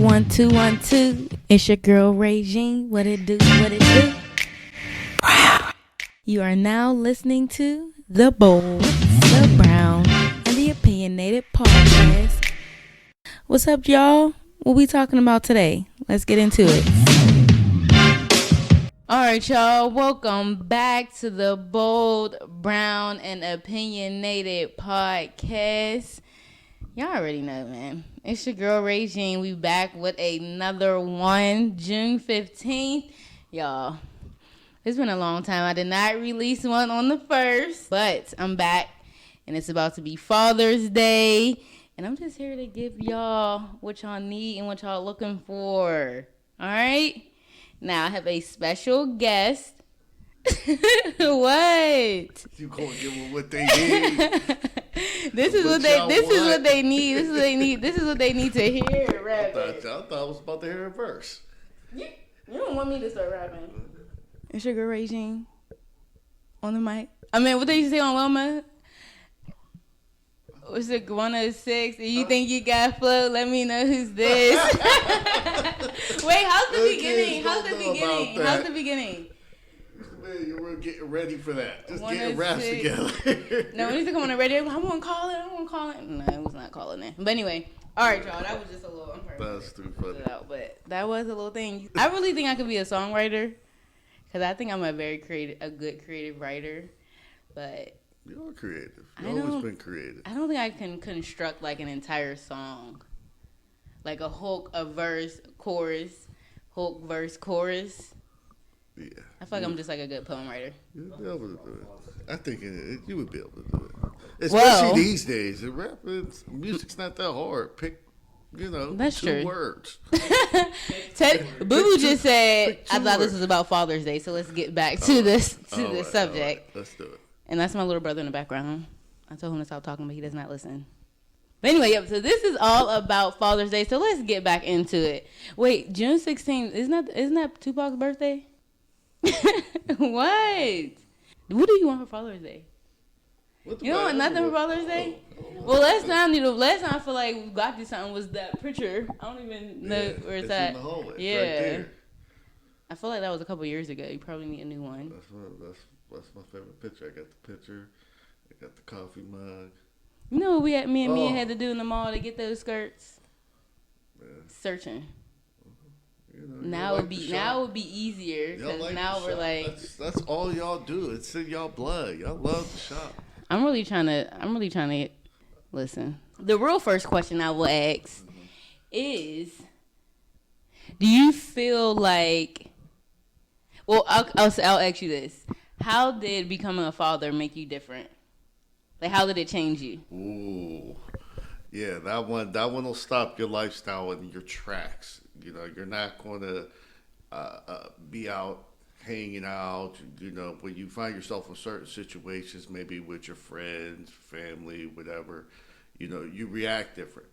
1 2 1 2. It's your girl Regine. What it do? What it do? You are now listening to the Bold, the Brown, and the Opinionated podcast. What's up, y'all? What we talking about today? Let's get into it. All right, y'all. Welcome back to the Bold, Brown, and Opinionated podcast. Y'all already know, man. It's your girl Regine. We back with another one, June 15th. Y'all, it's been a long time. I did not release one on the 1st, but I'm back, and it's about to be Father's Day, and I'm just here to give y'all what y'all need and what y'all looking for. All right? Now, I have a special guest. What? You gonna give them what they need? This is what they need. This is what they need to hear. Rapping. I thought I was about to hear a verse. You don't want me to start rapping. It's your girl Regine on the mic. I mean, what they used to say on Wilma? Was it 106? And you think you got flow? Let me know who's this. Wait, how's the beginning? How's the beginning? Man, you were getting ready for that. Just getting raps together. No, we need to come on the radio. I want to call it. No, it was not calling it. But anyway, all right, y'all. That was just a little unpurposed. That's too funny. But that was a little thing. I really think I could be a songwriter because I think I'm a good creative writer. But you're creative. You've always been creative. I don't think I can construct like an entire song, like a hook, a verse, chorus, hook, verse, chorus. Yeah. I feel like I'm just like a good poem writer. You'll be able to do it. I think you would be able to do it. Especially these days. Music's not that hard. Pick, that's 2 true. words. Boo just said, I thought this was about Father's Day, so let's get back to this subject. Right. Let's do it. And that's my little brother in the background. I told him to stop talking, but he does not listen. But anyway, so this is all about Father's Day, so let's get back into it. Wait, June 16th, isn't that Tupac's birthday? What? What do you want for Father's Day? You don't want nothing for Father's Day? Well, last time I feel like we got to something was that picture. I don't even know where it's at. In the hallway. Yeah. Right there. I feel like that was a couple years ago. You probably need a new one. That's my favorite picture. I got the picture. I got the coffee mug. You know what me and Mia had to do in the mall to get those skirts? Yeah. Searching. Now it would be easier because now we're like that's all y'all do. It's in y'all blood. Y'all love the shop. I'm really trying to listen. The real first question I will ask is, do you feel like? Well, I'll ask you this: how did becoming a father make you different? Like, how did it change you? Ooh, yeah, that one will stop your lifestyle in your tracks. You're not going to be out hanging out. When you find yourself in certain situations, maybe with your friends, family, whatever, you react different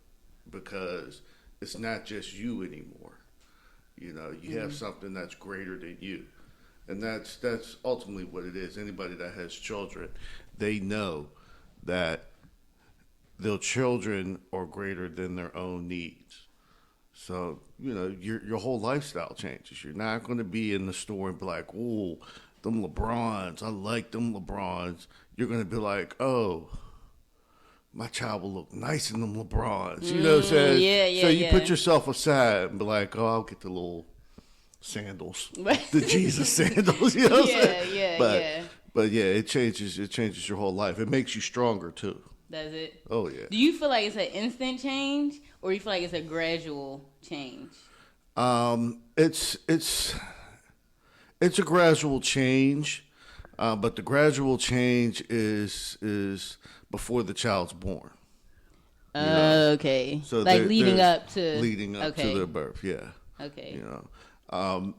because it's not just you anymore. You have something that's greater than you. And that's ultimately what it is. Anybody that has children, they know that their children are greater than their own needs. So, your whole lifestyle changes. You're not going to be in the store and be like, "Ooh, them LeBrons, I like them LeBrons." You're going to be like, "Oh, my child will look nice in them LeBrons." You know what I'm saying? Yeah. So you put yourself aside and be like, "Oh, I'll get the little sandals, the Jesus sandals." You know what I'm saying? But yeah, it changes your whole life. It makes you stronger too. Does it? Oh yeah. Do you feel like it's an instant change, or you feel like it's a gradual change? It's a gradual change, but the gradual change is before the child's born. Okay. So like leading up to their birth. Yeah. Okay.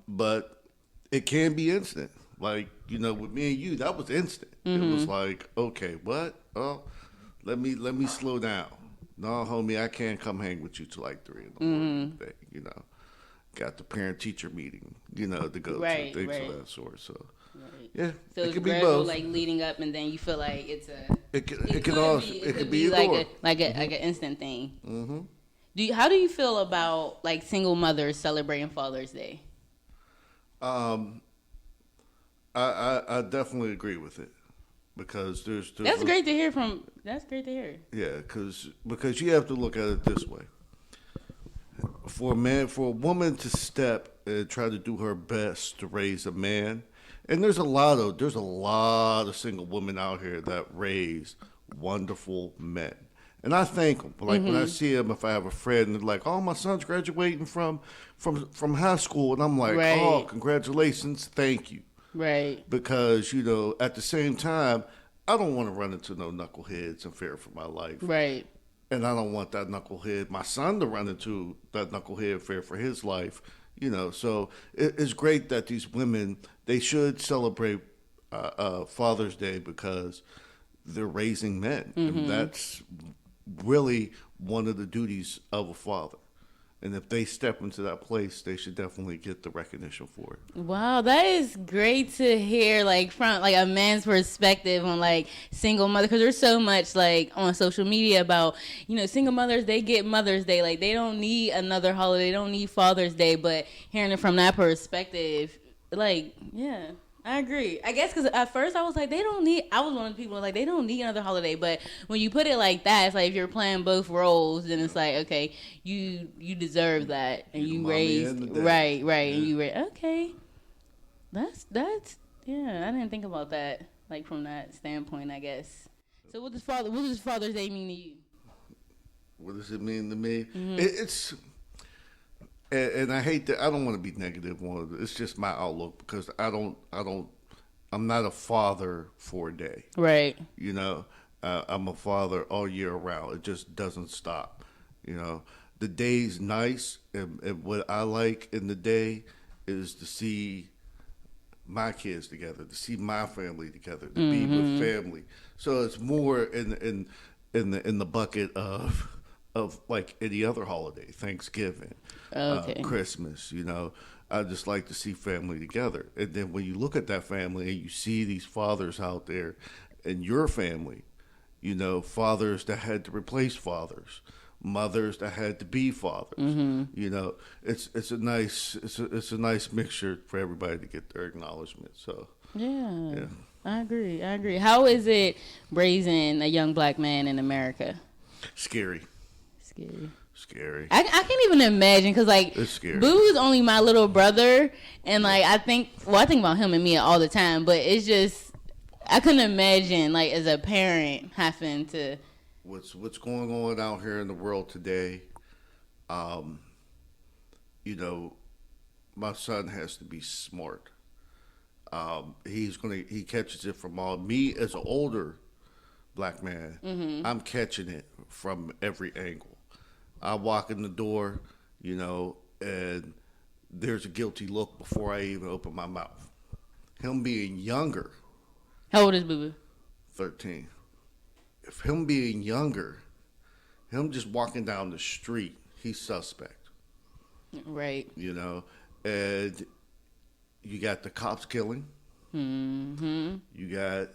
But it can be instant. Like with me and you, that was instant. Mm-hmm. It was like, okay, what? Oh. Let me slow down. No, homie, I can't come hang with you till like 3 in the morning today. Got the parent-teacher meeting, to go to, things of that sort. So, yeah, so it could be both. Like leading up, and then you feel like it's a. It could be like an instant thing. Mm-hmm. How do you feel about like single mothers celebrating Father's Day? Um, I definitely agree with it because That's great to hear from. That's great to hear. yeah, because you have to look at it this way. For a woman to step and try to do her best to raise a man, and there's a lot of single women out here that raise wonderful men. And I think, like when I see them, if I have a friend, they're like, "Oh, my son's graduating from high school," and I'm like, Right. "Oh, congratulations, thank you," Right. because at the same time, I don't want to run into no knuckleheads and fear for my life. Right. And I don't want that knucklehead, my son, to run into that knucklehead fear for his life. So it's great that these women, they should celebrate Father's Day because they're raising men. And that's really one of the duties of a father. And if they step into that place, they should definitely get the recognition for it. Wow, that is great to hear, like from like a man's perspective on like single mother, because there's so much like on social media about single mothers, they get Mother's Day, like they don't need another holiday, they don't need Father's Day, but hearing it from that perspective, like yeah. I agree. I guess because at first I was like, I was one of the people like, they don't need another holiday. But when you put it like that, it's like if you're playing both roles, then it's like, okay, you deserve that. And you raised, right, yeah. And you raised, okay. That's, yeah, I didn't think about that, like from that standpoint, I guess. So what does Father's Day mean to you? What does it mean to me? Mm-hmm. It's and I hate that. I don't want to be negative on it. It's just my outlook because I'm not a father for a day. Right. I'm a father all year round. It just doesn't stop. The day's nice, and what I like in the day is to see my kids together, to see my family together, to be with family. So it's more in the bucket of like any other holiday, Thanksgiving, Christmas. I just like to see family together. And then when you look at that family and you see these fathers out there in your family, fathers that had to replace fathers, mothers that had to be fathers. It's a nice mixture for everybody to get their acknowledgement. So yeah. I agree. How is it raising a young black man in America? Scary. I can't even imagine because like it's scary. Boo's only my little brother, and like I think about him and Mia all the time, but it's just I couldn't imagine like as a parent having to. What's going on out here in the world today? My son has to be smart. He catches it from all me as an older black man. I'm catching it from every angle. I walk in the door, and there's a guilty look before I even open my mouth. Him being younger. How old is Boo Boo? 13. If him being younger, him just walking down the street, he's suspect. Right. And you got the cops killing. You got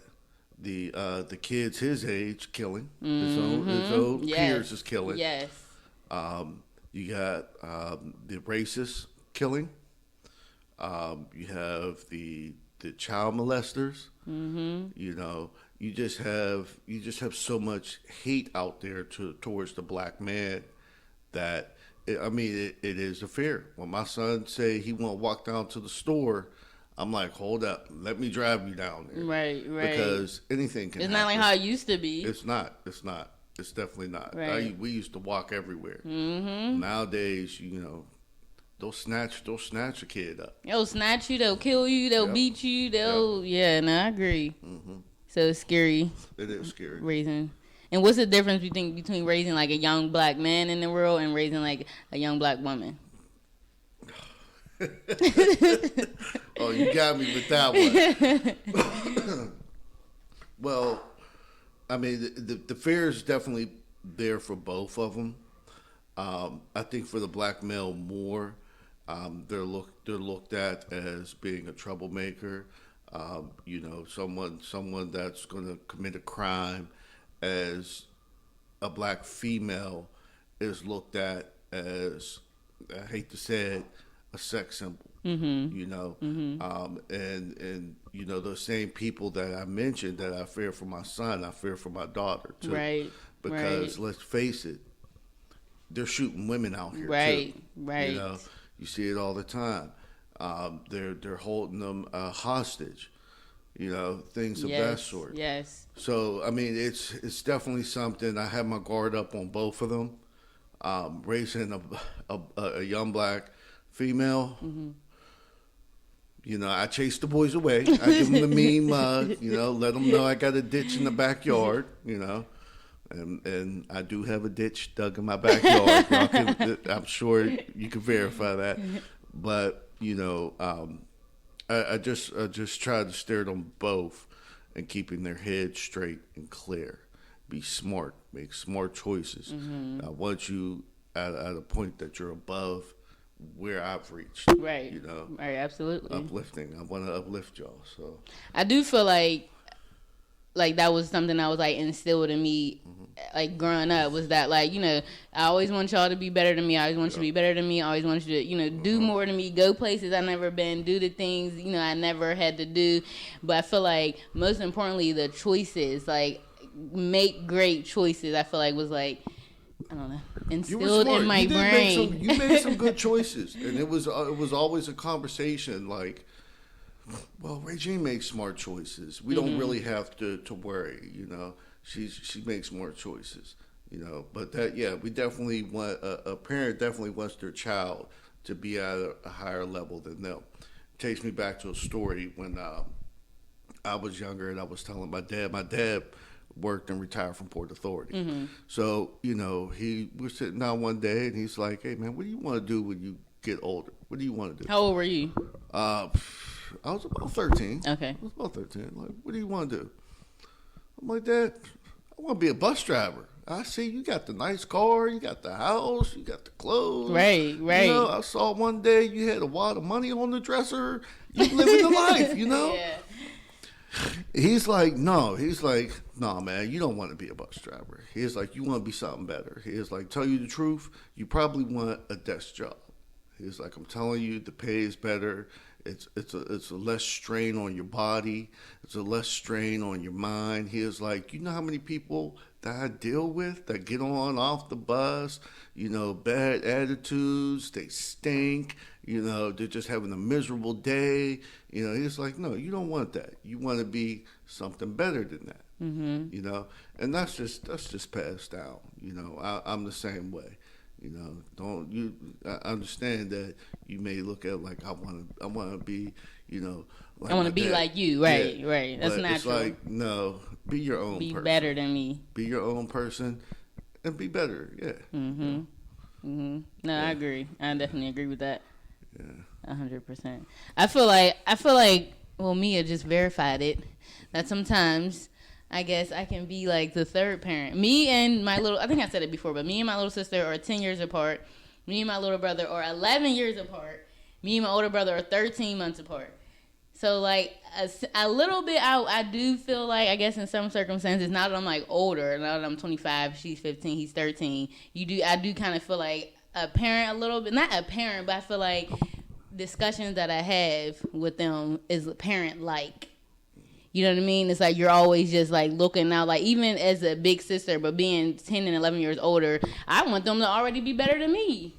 the kids his age killing. His own peers is killing. Yes. You got the racist killing. You have the child molesters. You just have so much hate out there towards the black man that it is a fear. When my son say he want to walk down to the store, I'm like, hold up, let me drive you down there. Right. Because anything can happen. It's not like how it used to be. It's not. It's definitely not. Right. We used to walk everywhere. Nowadays, they'll snatch a kid up. They'll snatch you. They'll kill you. They'll beat you. I agree. So it's scary. It is scary. Raising. And what's the difference between raising like a young black man in the world and raising like a young black woman? Oh, you got me with that one. Well, the fear is definitely there for both of them. I think for the black male more, they're looked at as being a troublemaker. Someone that's going to commit a crime. As a black female is looked at as, I hate to say it, a sex symbol. And you know, those same people that I mentioned that I fear for my son, I fear for my daughter too. Right. Because let's face it, they're shooting women out here right. too. Right. You know, you see it all the time. They're holding them hostage. You know, things of that sort. Yes. So I mean, it's definitely something. I have my guard up on both of them. Raising a young black female. You know, I chase the boys away. I give them the mean mug. You know, let them know I got a ditch in the backyard. You know, and I do have a ditch dug in my backyard. I'm sure you can verify that. But you know, I just try to steer them both and keeping their heads straight and clear. Be smart. Make smart choices. I want you at a point that you're above where I've reached. Right. You know. Right. Absolutely. Uplifting. I want to uplift y'all. So I do feel like that was something that was like instilled in me, like growing up, was that like, you know, I always want y'all to be better than me. I always want you to be better than me. I always want you to, you know, do more than me, go places I never been, do the things, you know, I never had to do. But I feel like most importantly, the choices, like make great choices, I feel like was like, I don't know, instilled in my brain. You made some good choices, and it was always a conversation like, well, Regine makes smart choices. We don't really have to worry, you know. She makes smart choices, you know. But that, yeah, we definitely want a parent definitely wants their child to be at a higher level than them. It takes me back to a story when I was younger, and I was telling my dad. My dad worked and retired from Port Authority, so you know we're sitting down one day, and he's like, "Hey man, what do you want to do when you get older? What do you want to do?" How old were you? I was about 13. Okay. I was about 13. Like, what do you want to do? I'm like, Dad, I want to be a bus driver. I see you got the nice car, you got the house, you got the clothes. Right. You know, I saw one day you had a wad of money on the dresser. You living the life, you know? Yeah. He's like, no, man, you don't want to be a bus driver. He's like, you want to be something better. He's like, tell you the truth, you probably want a desk job. He's like, I'm telling you, the pay is better. It's a less strain on your body. It's a less strain on your mind. He is like, you know how many people that I deal with that get on off the bus, you know, bad attitudes, they stink, you know, they're just having a miserable day. You know, he's like, no, you don't want that. You want to be something better than that. You know, and that's just passed down. You know, I'm the same way. You know, I understand that you may look at like I want to be, you know, like I want to be like you, right? Yeah, right. That's natural. It's like, no, be your own person. Be better than me. Be your own person, and be better. Yeah. No, yeah. I agree. I definitely agree with that. Yeah. 100%. I feel like well, Mia just verified it. That sometimes I guess I can be like the third parent. Me and my I think I said it before, but me and my little sister are 10 years apart. Me and my little brother are 11 years apart. Me and my older brother are 13 months apart. So like a little bit, I do feel like, I guess in some circumstances, now that I'm like older, now that I'm 25, she's 15, he's 13, I do kind of feel like a parent a little bit, not a parent, but I feel like discussions that I have with them is parent-like. You know what I mean? It's like you're always just like looking out, like even as a big sister, but being 10 and 11 years older, I want them to already be better than me.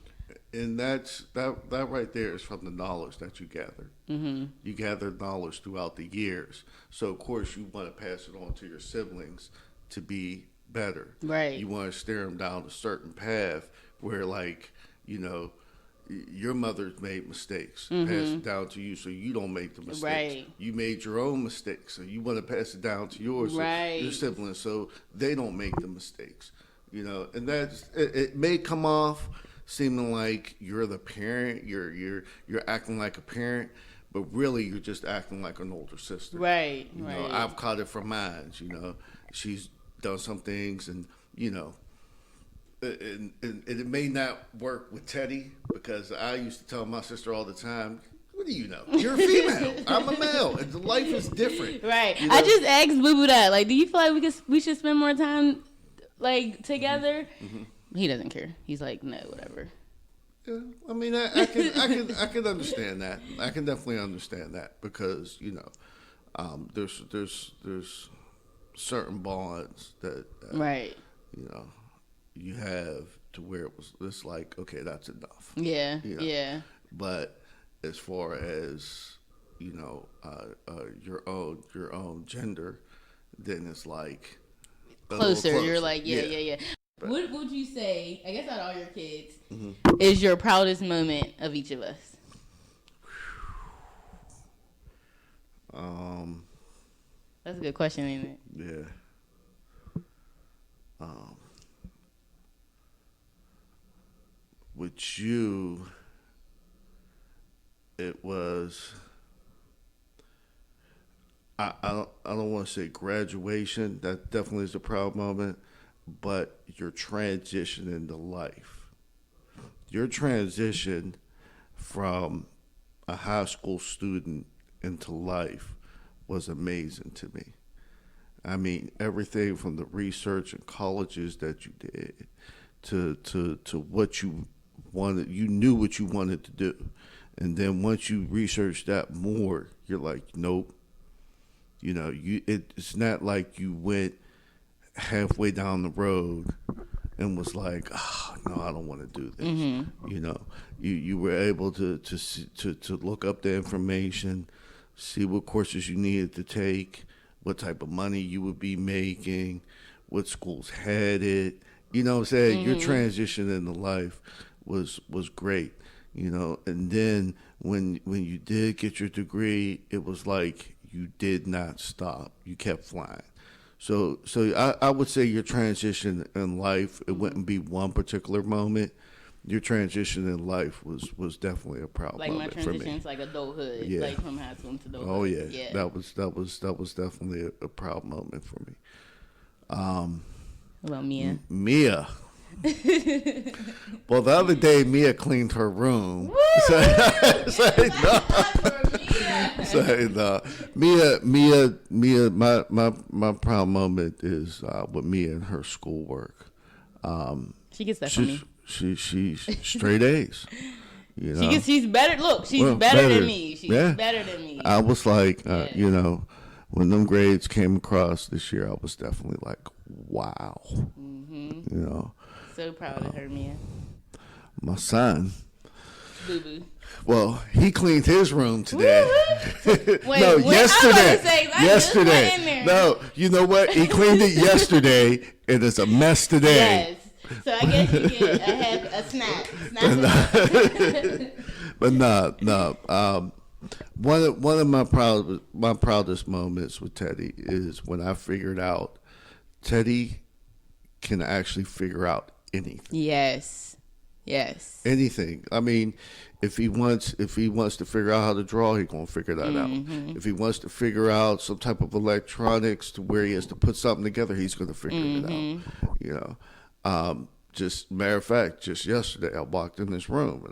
And that right there is from the knowledge that you gather. You gather knowledge throughout the years. So, of course, you want to pass it on to your siblings to be better. Right. You want to steer them down a certain path where, like, you know, your mother's made mistakes. Pass it down to you so you don't make the mistakes. Right. You made your own mistakes, so you want to pass it down to yours, right. your siblings, so they don't make the mistakes. You know, and that's it may come off seeming like you're the parent, you're acting like a parent, but really you're just acting like an older sister. Right. You know, I've caught it from mine. You know, she's done some things, and you know. And it may not work with Teddy, because I used to tell my sister all the time, what do you know? You're a female. I'm a male. And the life is different. Right. You know? I just asked Boo Boo that. Like, do you feel like we should spend more time, like, together? He doesn't care. He's like, no, whatever. Yeah, I mean, I can understand that. I can definitely understand that because there's certain bonds that Right. you know you have to where it's like okay, that's enough. Yeah. You know, Yeah. but as far as your own gender, then it's like a little Closer. You're like, yeah, yeah. yeah, yeah. But, What would you say, I guess out of all your kids, mm-hmm. is your proudest moment of each of us? That's a good question, ain't it? Yeah. With you, it was. I don't want to say graduation. That definitely is a proud moment, but your transition into life. Your transition from a high school student into life was amazing to me. I mean, everything from the research and colleges that you did to what you wanted, you knew what you wanted to do. And then once you researched that more, you're like, nope. It's not like you went halfway down the road and was like, oh, no, I don't want to do this. Mm-hmm. You were able to look up the information, see what courses you needed to take, what type of money you would be making, what schools had it. You know what I'm saying? Mm-hmm. Your transition into life was great. And then when you did get your degree, it was like you did not stop. You kept flying. So I would say your transition in life, it wouldn't be one particular moment. Your transition in life was definitely a proud like moment for me. Like my transition to like adulthood, Yeah. like from high school to adulthood. Oh yeah. That was definitely a proud moment for me. What about Mia? Mia. Well, the other day Mia cleaned her room. Mia. My proud moment is with Mia and her schoolwork. She gets that from me. She's straight A's. She's better. Look, she's better than me. She's better than me. I was like, when them grades came across this year, I was definitely like, wow. Mm-hmm. So proud of her, Mia. My son. Boo boo. Well, he cleaned his room today. Wait, no, yesterday. Yesterday. No, you know what? He cleaned it yesterday, and it's a mess today. Yes. So I guess you get a snap. But no. One of my proudest moments with Teddy is when I figured out Teddy can actually figure out anything. Yes. Anything. I mean, if he wants to figure out how to draw, he's gonna figure that out. If he wants to figure out some type of electronics to where he has to put something together, he's gonna figure it out. Just matter of fact, just yesterday I walked in this room,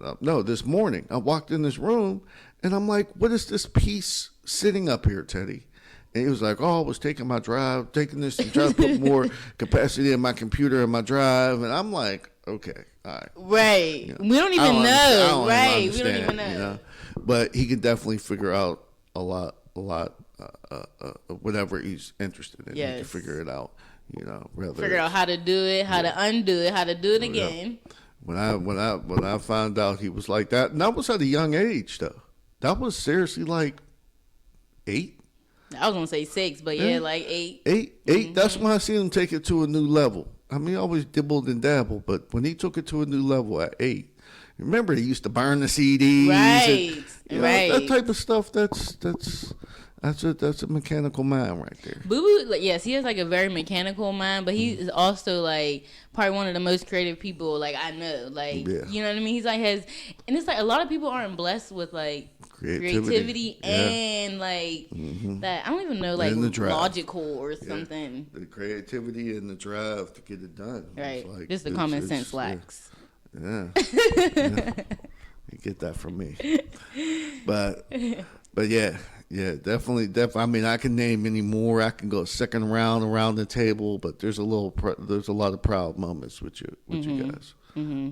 this morning I walked in this room, and I'm like, what is this piece sitting up here, Teddy? And he was like, I was taking this to try to put more capacity in my computer and my drive. And I'm like, okay, all right. Right. We don't even know. Right. We don't even know. But he can definitely figure out a lot, whatever he's interested in. Yes. He can figure it out, figure out how to do it, how to undo it, how to do it again. When I found out he was like that, and that was at a young age, though. That was seriously like 8. I was gonna say 6, but yeah, like 8. 8. Mm-hmm. That's when I seen him take it to a new level. I mean, he always dibbled and dabbled, but when he took it to a new level at 8, remember he used to burn the CDs, right? Right. That type of stuff. That's a mechanical mind right there. Boo Boo, yes, he has like a very mechanical mind, but he is also like probably one of the most creative people like I know. Like you know what I mean? He's like and it's like a lot of people aren't blessed with like creativity and like that. I don't even know, like logical or something. The creativity and the drive to get it done. Right. Like, just the common sense lacks. Yeah. You get that from me. But yeah, definitely. I mean, I can name many more. I can go second round around the table, but there's a lot of proud moments with you guys. Mm-hmm.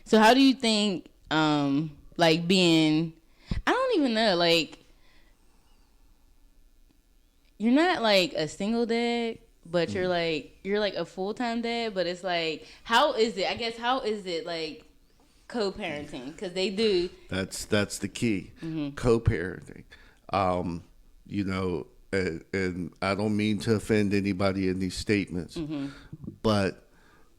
So how do you think, like being, I don't even know, like, you're not like a single dad, but you're like a full-time dad, but it's like, how is it? I guess how is it like co-parenting? Because they do. That's the key. Co-parenting. You know, and I don't mean to offend anybody in these statements, but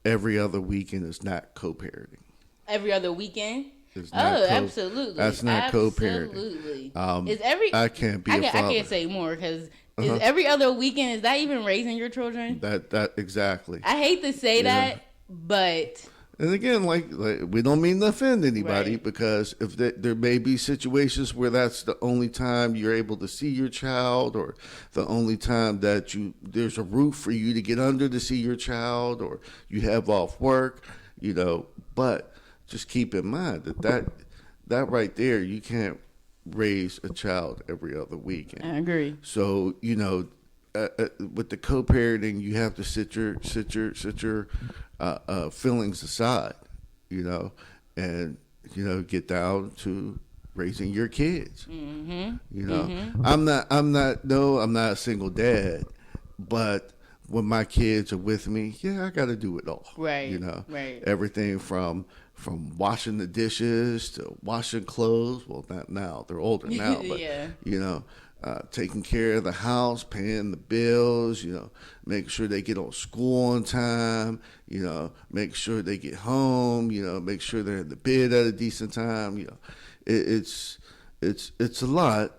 every other weekend is not co-parenting. Every other weekend? It's Oh, not absolutely. That's not co-parenting. Absolutely. Is every? I can't be a father. I can't say more because is every other weekend, is that even raising your children? That exactly. I hate to say that, but. And again, like we don't mean to offend anybody, Right. because if there may be situations where that's the only time you're able to see your child, or the only time that there's a roof for you to get under to see your child, or you have off work, you know. But just keep in mind that right there, you can't raise a child every other weekend. I agree. So, you know, with the co-parenting, you have to sit your feelings aside, you know, and, you know, get down to raising your kids. You know, I'm not a single dad, but when my kids are with me, I got to do it all. Right. You know, right. Everything from washing the dishes to washing clothes. Well, not now. They're older now, but, you know, taking care of the house, paying the bills, you know, making sure they get on school on time, you know, make sure they get home, you know, make sure they're in the bed at a decent time. You know, it's a lot,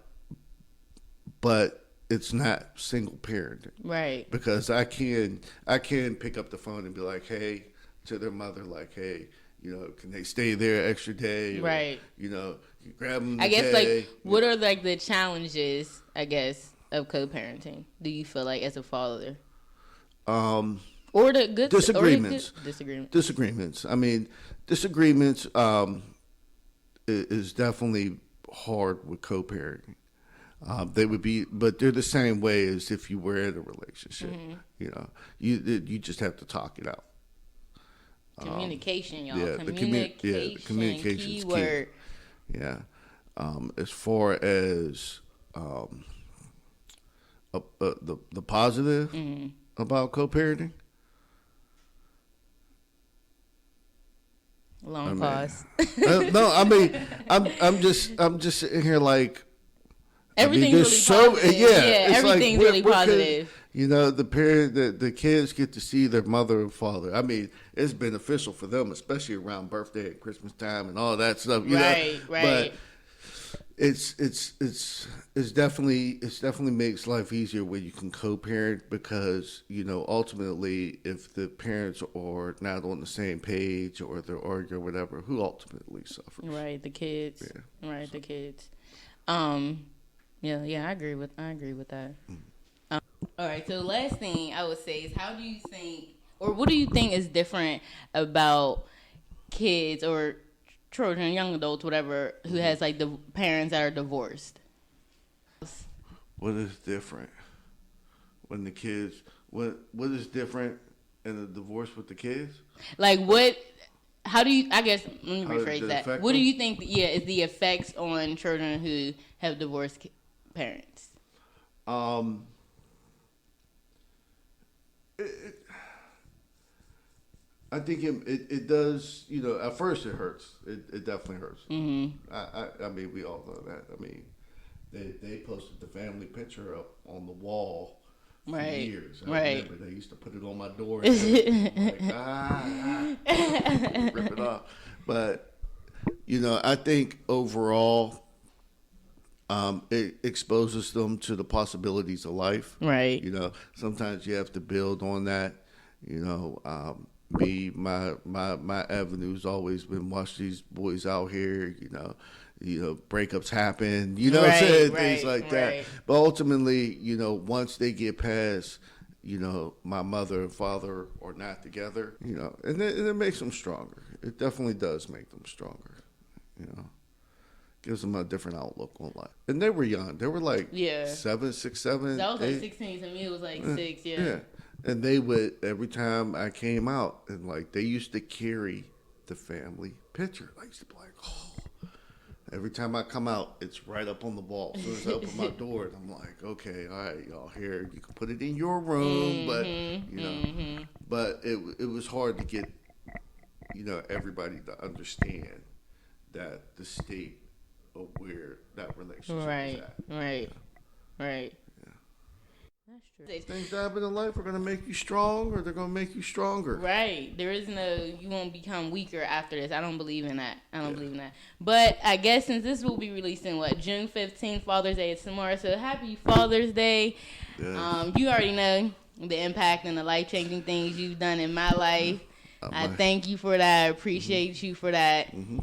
but it's not single parenting. Right. Because I can pick up the phone and be like, hey, to their mother, like, hey, you know, can they stay there extra day? Or, right. You know, you grab them. I guess, like, what are like the challenges, I guess, of co-parenting? Do you feel like as a father? Or the good disagreements. Disagreements. I mean, disagreements is definitely hard with co-parenting. They would be, but they're the same way as if you were in a relationship. You know, you just have to talk it out. Communication, y'all. Yeah, the communication's keyword. Key. Yeah. As far as the positive about co-parenting. Long pause. No, I mean, I'm just sitting here like. Everything's really positive. It's everything's like, really positive. You know, the kids get to see their mother and father. I mean, it's beneficial for them, especially around birthday and Christmas time and all that stuff. You know? Right. But it's definitely makes life easier when you can co-parent, because, you know, ultimately, if the parents are not on the same page or they're arguing or whatever, who ultimately suffers? Right, the kids. Yeah. Right, the kids. Yeah, I agree with that. All right, so last thing I would say is, how do you think, or what do you think is different about kids or children, young adults, whatever, who has like the parents that are divorced? What is different when the kids? What is different in a divorce with the kids? Like what? How do you? I guess let me rephrase that. What do you think? Is the effects on children who have divorced parents? I think it does. You know, at first it hurts. It definitely hurts. I mean, we all know that. I mean, they posted the family picture up on the wall for years. I remember they used to put it on my door. And like, rip it off. But, you know, I think overall, it exposes them to the possibilities of life. Right. You know, sometimes you have to build on that. You know, my avenue's always been watch these boys out here. You know, breakups happen. You know what I'm saying? Things like that. But ultimately, you know, once they get past, you know, my mother and father are not together, you know, and it makes them stronger. It definitely does make them stronger, you know. Gives them a different outlook on life. And they were young. They were like 7, 6, 7. That was like 16 to me. It was like 6, Yeah. And they would, every time I came out, and like they used to carry the family picture. I used to be like, oh. Every time I come out, it's right up on the wall. As soon as I open my door, I'm like, okay, all right, y'all, here, you can put it in your room, but but it was hard to get, everybody to understand that the state of where that relationship is at. Right. That's true. Things that happen in life are going to make you strong, or they're going to make you stronger. Right. There is you won't become weaker after this. I don't believe in that. Believe in that. But I guess since this will be releasing, June 15th, Father's Day is tomorrow. So happy Father's Day. Yes. You already know the impact and the life-changing things you've done in my life. I thank you for that. I appreciate you for that. Mm-hmm.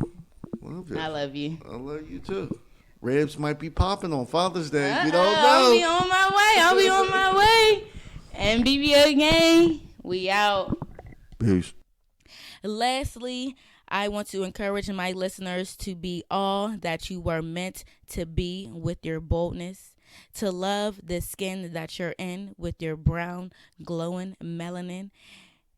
Well, I love you. I love you too. Ribs might be popping on Father's Day. You don't know. I'll be on my way. And BBO gang, we out. Peace. Lastly, I want to encourage my listeners to be all that you were meant to be with your boldness, to love the skin that you're in with your brown, glowing melanin.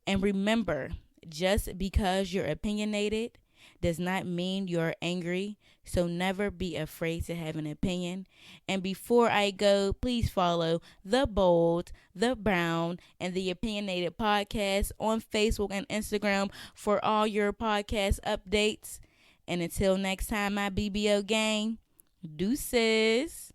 And remember, just because you're opinionated does not mean you're angry. So never be afraid to have an opinion. And before I go, please follow The Bold, The Brown, and The Opinionated Podcast on Facebook and Instagram for all your podcast updates. And until next time, my BBO gang, deuces.